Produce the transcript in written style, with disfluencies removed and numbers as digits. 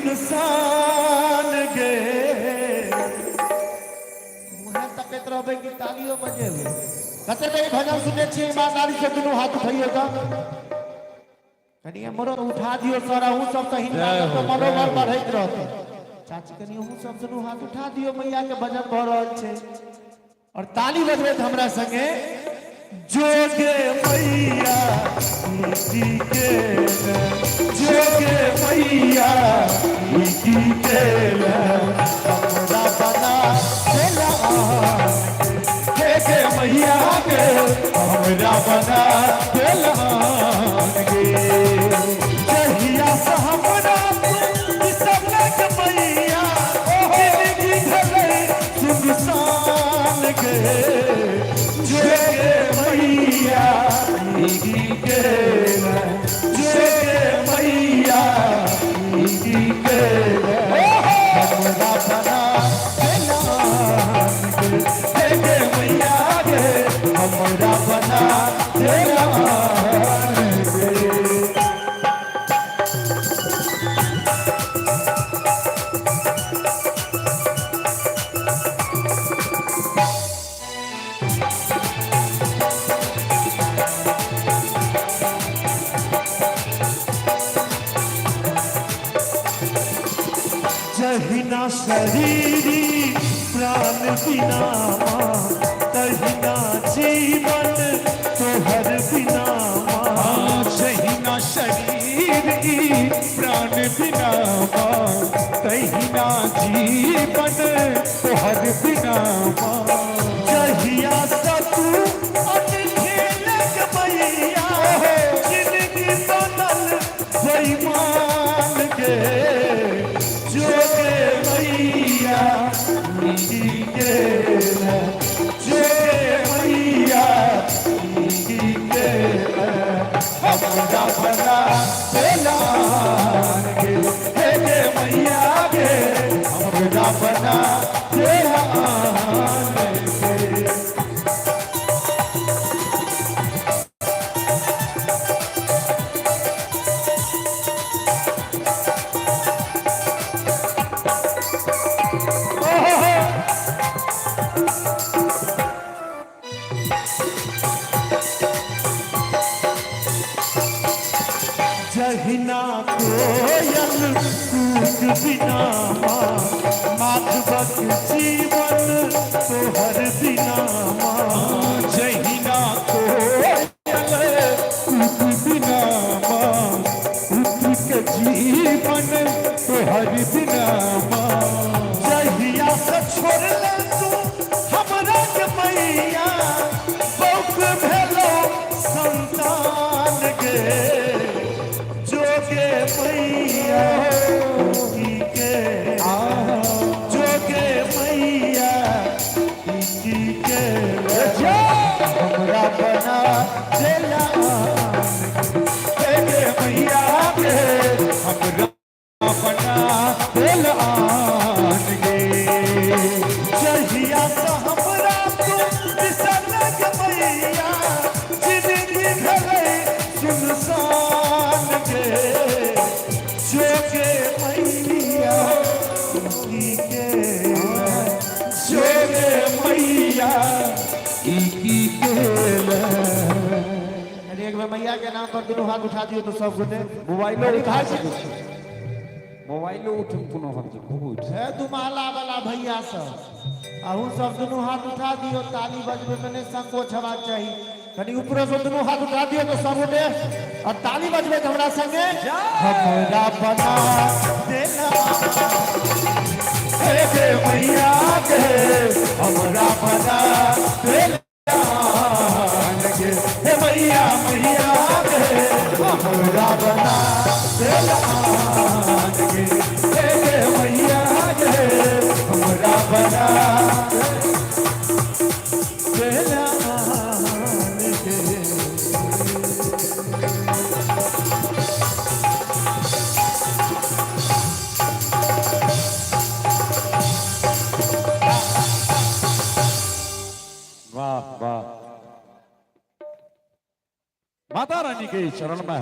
सुनसान गे मुहे तकैत रहबै कि तालियो बजेबै कते बेर भजन सुने छी ईमानदारी से दुनू हाथ उठाइयो त कनी हमरो उठा दियो सर अहूँ सब तो हिंदा तो मनोबल बढ़ैत रहते चाची कनी अहूँ सब दुनू हाथ उठा दियो मैया के भजन भ रहल छै और ताली बजबैत हमरा संगे जोगे मैया की के जोगे मैया की के हमरा बना देला के मैया के हमरा बना देला गे जहिया से हमरा सब लग मैया जिंदगी भले सुनसान गे जोगे मैया की के जोगे मैया की के हमरा बना देला मैया गे हमरा बना देला जहिना शरीरी प्राण बिना तहिना जीवन तोहर बिना जहिना शरीरी प्राण बिना तहिना जीवन तोहर बिना जहिया से तू अनखेलक मैया जिंदगी बनल बेईमान गे जोगे मैया की के जोगे मैया की के हमरा बना देला गे हे मैया गे हमरा बना देला जहिना कोयल कूक बिना माधवक जीवन तोहर बिना जहिना कोयल कूक बिना के जीवन तोहर बिना जहिया से छोड़ले तू हमरा के मैया बौक भेलो संतान गे जोगे मैया की के जोगे मैया की के हमरा बना देला जोगे मैया के हमरा बना देला गे जहिया से हमरा तू बिसरलक मैया जिंदगी भले सुनसान जोगे मैया की के जोगे मैया की के एक बार मैया के नाम पर दोनों हाथ उठा दियो तो सब गोटे मोबाइलो उठा सके मोबाइलो उठ पुनः बहुत है दुमाला वाला भैया सब अहू सब दोनों हाथ उठा दियो ताली बजबे में नहीं संकोच हेबाक चाहिए कनी ऊपर से दोनों हाथ उठा दियो तो सब उठे और ताली बजबे हमरा संगे हमरा बना देला हे मैया के हमरा बना देला हे मैया मैया के हमरा बना देला हे मैया के हमरा बना देला माता रानी के चरण में